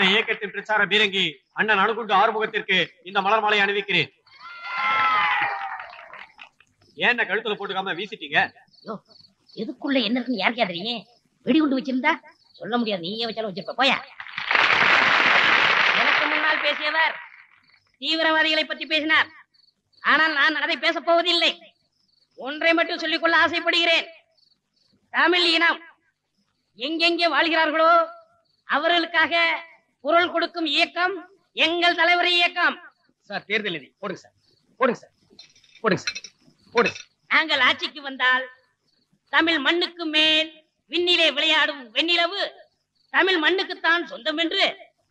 இந்த இயக்கத்தின் பிரச்சார பீரங்கி அண்ணன் அணுகுண்டு ஆறுமுகத்திற்கு இந்த மலர் மாலை அணிவிக்கிறேன். ஏன் கழுத்துல போட்டுக்காம வீசிட்டீங்க? எதுக்குள்ள என்ன இருக்குன்னு யாருக்கா தெரியும்? வெடிகுண்டு வச்சிருந்தா சொல்ல முடியாது, நீயே வச்சாலும் வச்சிருப்ப. போயா. எனக்கு முன்னால் பேசியவர் தீவிரவாதிகளை பற்றி பேசினார். ஆனால் நான் அதை பேசப் போவதில்லை. ஒன்றை மட்டும் சொல்லிக்கொள்ள ஆசைப்படுகிறேன். தமிழ் இனம் எங்கெங்கே வாழ்கிறார்களோ அவர்களுக்காக குரல் கொடுக்கும் இயக்கம் எங்கள் தலைவர் இயக்கம். சார் தேர்தல் நிதி போடுங்க சார், போடுங்க சார், போடுங்க சார், போடுங்க. நாங்கள் ஆட்சிக்கு வந்தால் தமிழ் மண்ணுக்கு மேல் விண்ணிலே விளையாடும் வெண்ணிலவு தமிழ் மண்ணுக்குத்தான் சொந்தம் என்று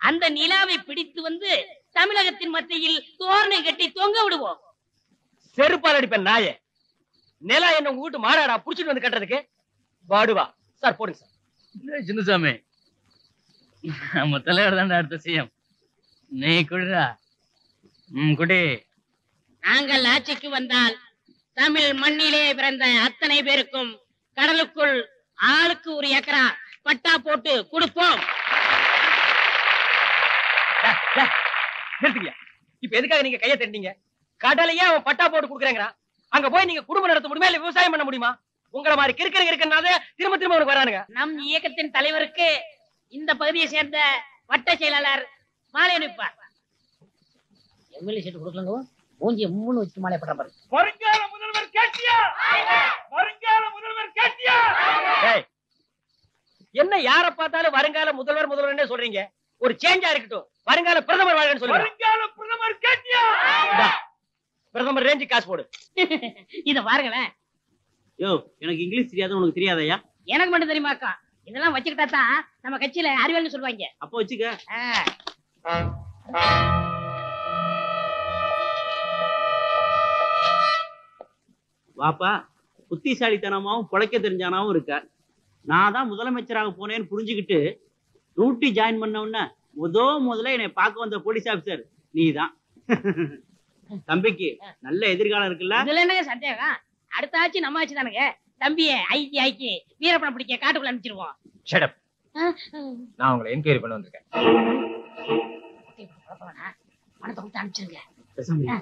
அந்த நிலாவை பிடித்து வந்து தமிழகத்தின் மத்தியில் தோரணை கட்டி தொங்க விடுவோம். செருப்பால் அடிப்பேன் நாயே. நிலா என்ன உங்க வீட்டு மாடாடா புடிச்சிட்டு வந்து கட்டுறதுக்கு? பாடுவா சார், போடுங்க சார். சின்னசாமி, நம்ம தலைவர் தான்டா அடுத்த சிஎம். நீ குடிடா. குடி. நாங்கள் ஆட்சிக்கு வந்தால் தமிழ் மண்ணிலே பிறந்த அத்தனை பேருக்கும் கடலுக்குள் ஆளுக்கு ஒரு ஏக்கரா பட்டா போட்டு கொடுப்போம். நிறுத்துங்க. இப்ப எதுக்காக நீங்க கையை தட்டினீங்க? கடலையே அவன் பட்டா போட்டு கொடுக்குறேங்கிறான். அங்க போய் நீங்க குடும்பம் நடத்த முடியுமா, இல்ல விவசாயம் பண்ண முடியுமா? உங்களை மாதிரி இருக்கிறனால திரும்ப திரும்ப அவனுக்கு வரானுங்க. நம் இயக்கத்தின் தலைவருக்கு இந்த பகுதியை சேர்ந்த வட்ட செயலாளர் மாலை அனுப்பார். எம்எல்ஏ சீட்டு கொடுக்கலங்க, மூஞ்சி மூணு வச்சு மாலை பண்ற பாரு. வருங்கால முதல்வர் கேட்டியா? வருங்கால முதல்வர் கேட்டியா? என்ன யார பார்த்தாலும் வருங்கால முதல்வர் முதல்வர்னே சொல்றீங்க? ஒரு சேஞ்சா இருக்கட்டும், வருங்கால பிரதமர் வாழ்கன்னு சொல்லுங்க. வருங்கால பிரதமர் கேட்டியா? பிரதமர் ரேஞ்சி காசு போடு. இத பாருங்களேன். யோ, எனக்கு இங்கிலீஷ் தெரியாது, உனக்கு தெரியாதயா? எனக்கு மட்டும் தெரியுமாக்கா. இதெல்லாம் வச்சுக்கிட்டா தான் நம்ம கட்சியில அறிவியல்னு சொல்லுவாங்க. அப்ப வச்சுக்க. வாப்பா, புத்திசாலித்தனமாவும் பொழைக்க தெரிஞ்சானாவும் இருக்க. நான் தான் முதலமைச்சராக போனேன்னு புரிஞ்சுக்கிட்டு டியூட்டி ஜாயின் பண்ண உடனே முதல்ல என்னை பார்க்க வந்த போலீஸ் ஆபீசர் நீதான். தம்பிக்கு நல்ல எதிர்காலம் இருக்குல்ல? இதுல என்னங்க சந்தேகம்? அடுத்த ஆட்சி நம்ம ஆட்சி தானுங்க. தம்பியை ஐக்கி ஐக்கி வீரப்பணம் பிடிக்க காட்டுக்குள்ள அனுப்பிச்சிருவோம். Shut up. நான் உங்களை என்கொயரி பண்ண வந்திருக்கேன். பணத்தை கொடுத்து அனுப்பிச்சிருங்க.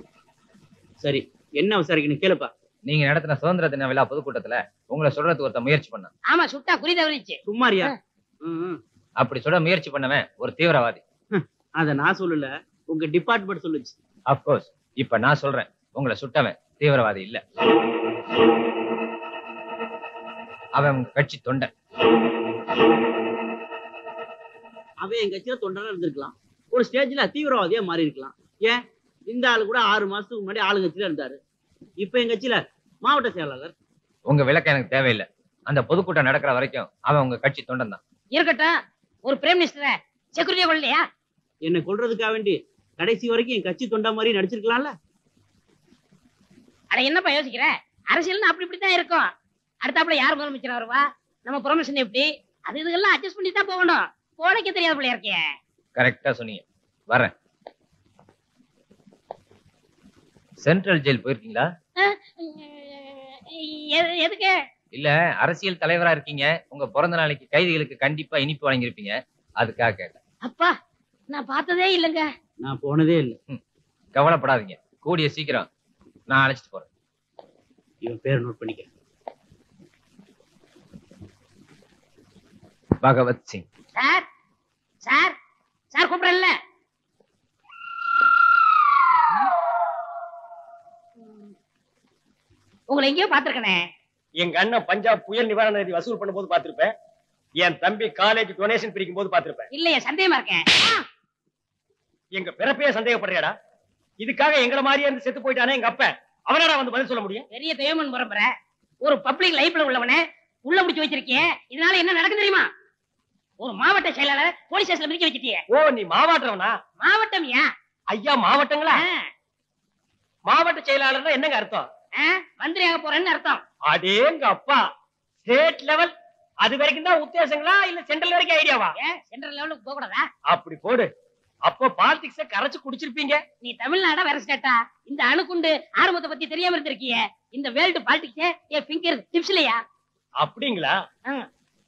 சரி, என்ன விசாரிக்கணும் கேளுப்பா. நீங்க நடத்தின சுதந்திர தின விழா பொதுக்கூட்டத்துல உங்களை சொல்றதுக்கு ஒருத்த முயற்சி பண்ண. ஆமா, சுட்டா குறி தவறிச்சு. சும்மாரியா? அப்படி சொல்ல முயற்சி பண்ணவன் ஒரு தீவிரவாதி. அத நான் சொல்லல, உங்க டிபார்ட்மெண்ட் சொல்லுச்சு. அப்கோர்ஸ். இப்ப நான் சொல்றேன், உங்களை சுட்டவன் தீவிரவாதி இல்ல, அவன் உங்க கட்சி தொண்டன். அவன் என் கட்சியில தொண்டனா இருந்திருக்கலாம், ஒரு ஸ்டேஜ்ல தீவிரவாதியா மாறி இருக்கலாம். ஏன், இந்த ஆளு கூட 6 மாசத்துக்கு முன்னாடி ஆளுங்கட்சியில இருந்தாரு. இப்ப எங்க கட்சியில மாவட்ட செயலாளர். உங்க விளக்கம் எனக்கு தேவையில்லை. அந்த பொதுக்கூட்டம் நடக்கிற வரைக்கும் அவன் உங்க கட்சி தொண்டன் தான். இருக்கட்டும். ஒரு பிரைம் மினிஸ்டரை செக்யூரிட்டியா கொள்ளலையா? என்ன கொள்றதுக்காக வேண்டி கடைசி வரைக்கும் என் கட்சி தொண்டா மாதிரி நடிச்சிருக்கலாம்ல. அட என்னப்பா யோசிக்கிற? அரசியல் அப்படி இப்படித்தான் இருக்கும். அடுத்தாப்புல யார் முதலமைச்சர் வருவா, நம்ம ப்ரொமோஷன் எப்படி, அது இதுக்கெல்லாம் அட்ஜஸ்ட் பண்ணி தான் போகணும். போனக்கே தெரியாத பிள்ளையா இருக்கே. கரெக்டா சொன்னீங்க. வரேன். சென்ட்ரல் ஜெயில் போயிருக்கீங்களா? எதுக்கு? இல்ல, அரசியல் தலைவரா இருக்கீங்க, உங்க பிறந்த நாளைக்கு கைதிகளுக்கு கண்டிப்பா இனிப்பு வழங்கியிருப்பீங்க, அதுக்காக கேட்டேன். அப்பா, நான் பார்த்ததே இல்லைங்க. நான் போனதே இல்லை. கவலைப்படாதீங்க, கூடிய சீக்கிரம் நான் அழைச்சிட்டு போறேன். இவன் பேர் நோட் பண்ணிக்க. பகவத் சிங். சார் சார் சார் கூப்பிடல. உங்களை எங்கேயோ பாத்துருக்கனே. எங்க அண்ணன் பஞ்சாப் புயல் நிவாரண நிதி வசூல் பண்ணும் போது பாத்திருப்பேன். என் தம்பி காலேஜ் டொனேஷன் பிரிக்கும் போது பாத்திருப்பேன். இல்லையே, சந்தேகமா இருக்கேன். எங்க பிறப்பையே சந்தேகப்படுறியாடா? இதுக்காக எங்களை மாதிரியே இருந்து செத்து போயிட்டானே எங்க அப்ப, அவனாடா வந்து பதில் சொல்ல முடியும்? பெரிய தெய்வமன் பரம்பரை, ஒரு பப்ளிக் லைஃப்ல உள்ளவனே உள்ள முடிச்சு வச்சிருக்கேன். இதனால என்ன நடக்கும் தெரியுமா? ஒரு மாவட்ட செயலாளர் போலீஸ் ஸ்டேஷன்ல மிதிக்க வச்சிட்டியே. ஓ, நீ மாவட்டம்னா? மாவட்டம் ஏன் ஐயா, மாவட்டங்களா? மாவட்ட செயலாளர்னா என்னங்க அர்த்தம்? மந்திரியாக போறேன்னு அர்த்தம். அடேங்க அப்பா, ஸ்டேட் லெவல் அது வரைக்கும் தான் உத்தேசங்களா, இல்ல சென்ட்ரல் வரைக்கும் ஐடியாவா? சென்ட்ரல் லெவலுக்கு போக கூடாதா? அப்படி போடு. அப்போ பாலிடிக்ஸ கரைச்சு குடிச்சிருப்பீங்க. நீ தமிழ்நாடா வேற ஸ்டேட்டா? இந்த அணுகுண்டு ஆரம்பத்தை பத்தி தெரியாம இருந்திருக்கியே. இந்த வேர்ல்டு பாலிடிக்ஸ் என் ஃபிங்கர் டிப்ஸ்லயா? அப்படிங்களா?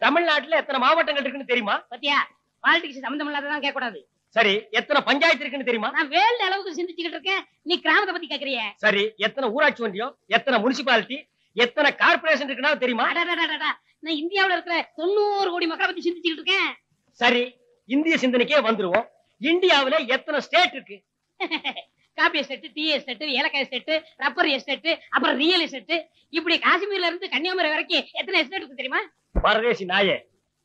தமிழ்நாட்டுல எத்தனை மாவட்டங்கள் இருக்குன்னு தெரியுமா? பத்தியா, பாலிடிக்ஸ் சம்பந்தம் இல்லாததான் கேட்க கூடாது. சரி எத்தனை பஞ்சாயத்து இருக்குன்னு தெரியுமா? நான் வேல்டு அளவுக்கு சிந்திச்சுக்கிட்டு இருக்கேன், நீ கிராமத்தை பத்தி கேக்குறிய? சரி எத்தனை ஊராட்சி ஒன்றியம், எத்தனை முனிசிபாலிட்டி, எத்தனை கார்பரேஷன் இருக்குன்னா தெரியுமா? நான் இந்தியாவுல இருக்கிற 90 கோடி மக்களை பத்தி சிந்திச்சுக்கிட்டு இருக்கேன். சரி இந்திய சிந்தனைக்கே வந்துருவோம். இந்தியாவுல எத்தனை ஸ்டேட் இருக்கு? காபி எஸ்டேட், டீ எஸ்டேட், ஏலக்காய் எஸ்டேட், ரப்பர் எஸ்டேட், அப்புறம் ரியல் எஸ்டேட், இப்படி காஷ்மீர்ல இருந்து கன்னியாகுமரி வரைக்கும் எத்தனை எஸ்டேட் இருக்கு தெரியுமா? பரதேசி நாயே,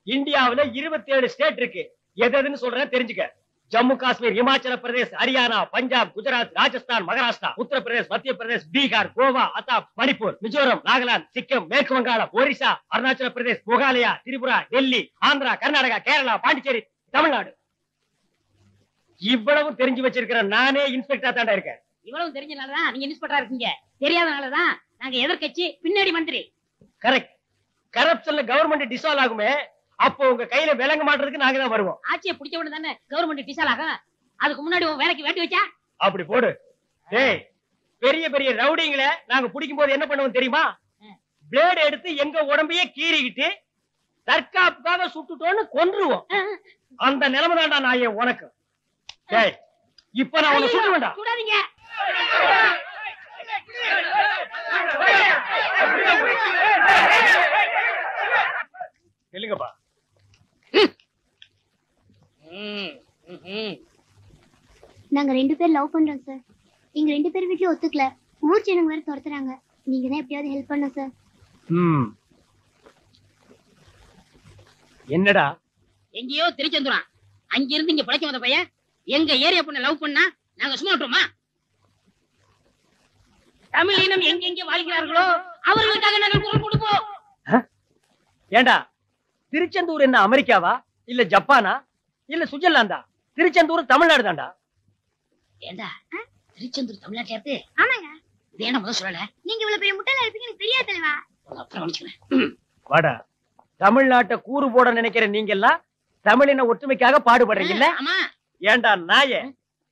இந்தியாவுல 27 ஸ்டேட் இருக்கு. எதுன்னு சொல்றேன் தெரிஞ்சுக்க. ஜம்மு காஷ்மீர், இமாச்சல பிரதேஷ், ஹரியானா, பஞ்சாப், குஜராத், ராஜஸ்தான், மகாராஷ்டிரா, உத்தரப்பிரதேஷ், மத்திய பிரதேஷ், பீகார், கோவா, அசாம், மணிப்பூர், மிசோரம், நாகாலாந்து, சிக்கிம், மேற்கு வங்காளம், ஒரிசா, அருணாச்சல பிரதேஷ், மேகாலயா, திரிபுரா, டெல்லி, ஆந்திரா, கர்நாடகா, கேரளா, பாண்டிச்சேரி, தமிழ்நாடு. இவ்வளவு தெரிஞ்சு வச்சிருக்கிற நானே இன்ஸ்பெக்டரா தாண்டா இருக்கேன். இவ்வளவு தெரிஞ்சனாலதான் நீங்க இன்ஸ்பெக்டரா இருக்கீங்க. தெரியாதனாலதான் நாங்க எதிர்க்கட்சி, பின்னாடி மந்திரி. கரெக்ட். கரப்ஷன்ல கவர்மெண்ட் டிசால்வ் ஆகுமே, அப்போ உங்க கையில விளங்க மாட்டறதுக்கு நாங்க தான் வருவோம். ஆட்சியை பிடிச்ச உடனே தானே கவர்மெண்ட் டிசால்வ் ஆகும். அதுக்கு முன்னாடி உன் வேலைக்கு வேட்டி வச்சா? அப்படி போடு. டேய், பெரிய பெரிய ரவுடிங்களை நாங்க பிடிக்கும் போது என்ன பண்ணுவோம் தெரியுமா? பிளேட் எடுத்து எங்க உடம்பையே கீறிக்கிட்டு தற்காப்புக்காக சுட்டுட்டோன்னு கொன்றுவோம். அந்த நிலைமை தான்டா நாயே உனக்கு. டேய், இப்ப நான் உன்னை சுட வேண்டாம். சுடாதீங்க. இல்லைங்கப்பா. நாங்க 2 பேர் லவ் பண்றோம் சார். எங்க 2 பேர் வீட்லயும் ஒத்துக்கல. ஊர் ஜனங்க வேற துரத்துறாங்க. நீங்க தான் எப்படியாவது ஹெல்ப் பண்ண சார். என்னடா? எங்கேயோ திருச்செந்துறான், அங்க இருந்து இங்க பிழைக்க வந்த பையன் எங்க ஏரியா பொண்ணை லவ் பண்ணா நாங்க சும்மா விட்டுருமா? தமிழ் இனம் எங்க வாழ்கிறார்களோ அவர்களுக்காக நாங்கள் குரல் கொடுப்போம். ஏண்டா, திருச்செந்தூர் என்ன அமெரிக்காவா, இல்ல ஜப்பானா, இல்ல சுவிட்சர்லாந்தா? திருச்செந்தூர் தமிழ்நாடு தான்டா. ஏண்டா, திருச்செந்தூர் தமிழ்நாட்டுல இருக்கு? ஆமாங்க. இது ஏன்னா முதல்ல சொல்லல? நீங்க இவ்வளவு பெரிய முட்டாளா இருப்பீங்க எனக்கு தெரியாது தலைவா. அப்புறம் கவனிச்சுக்கிறேன். வாடா, தமிழ்நாட்டை கூறு போட நினைக்கிற நீங்க எல்லாம் தமிழின ஒற்றுமைக்காக பாடுபடுறீங்கல்ல? ஆமா. ஏண்டா நாயே,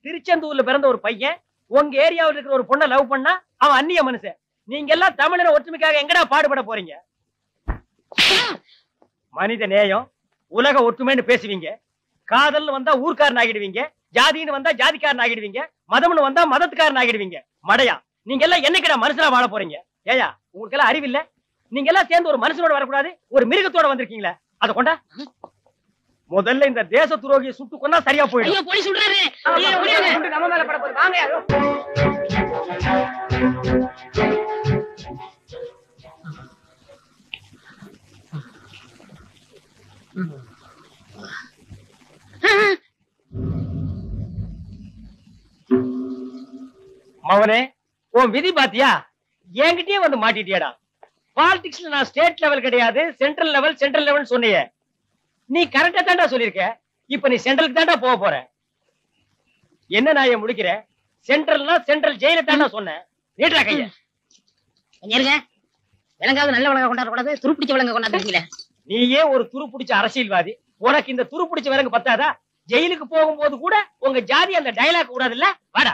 திருச்செந்தூர்ல பிறந்த ஒரு பையன் உங்க ஏரியாவில் இருக்கிற ஒரு பொண்ணை லவ் பண்ணா அவன் அந்நிய மனுஷன். நீங்க எல்லாம் தமிழின ஒற்றுமைக்காக எங்கடா பாடுபட போறீங்க? மனித நேயம், உலக ஒற்றுமைன்னு பேசுவீங்க. காதல்னு வந்தா ஊர்க்காரன் ஆகிடுவீங்க, ஜாதின்னு வந்தா ஜாதிக்காரன் ஆகிடுவீங்க, மதம்னு வந்தா மதத்துக்காரன் ஆகிடுவீங்க. மடையா, நீங்க எல்லாம் என்னைக்கிட மனுஷனா வாழ போறீங்க? ஏயா, உங்களுக்கு எல்லாம் அறிவில்ல? நீங்க எல்லாம் சேர்ந்து ஒரு மனுஷனோட வரக்கூடாது, ஒரு மிருகத்தோட வந்திருக்கீங்களா? அத கொண்டா. முதல்ல இந்த தேச துரோகியை சுட்டு கொண்டா சரியா போயிடும். ஐயோ, போலீஸ் விடுறாரு. நம்ம மேல பட போகுது. வாங்க. மவனே, உன் விதி பாத்தியா? என்கிட்டயே வந்து மாட்டிட்டியாடா. பாலிடிக்ஸ்ல நான் ஸ்டேட் லெவல் கிடையாது, சென்ட்ரல் லெவல் சொன்னியே. நீ கரெக்டா தான்டா சொல்லிருக்க. இப்ப நீ சென்ட்ரலுக்கு தான்டா போக போற. என்ன நான் முடிக்கிற? சென்ட்ரல்னா சென்ட்ரல் ஜெயில தான்டா சொன்னேன். நீட்டா கைய. இருங்க, விலங்காவது நல்ல விலங்க கொண்டாட கூடாது, துருப்பிடிச்ச விலங்க கொண்டாடுறீங்களே. நீயே ஒரு துரு பிடிச்ச அரசியல்வாதி, உனக்கு இந்த துரு பிடிச்ச விலங்கு பத்தாதா? ஜெயிலுக்கு போகும்போது கூட உங்க ஜாதி அந்த டயலாக் கூடாது இல்ல? வாடா.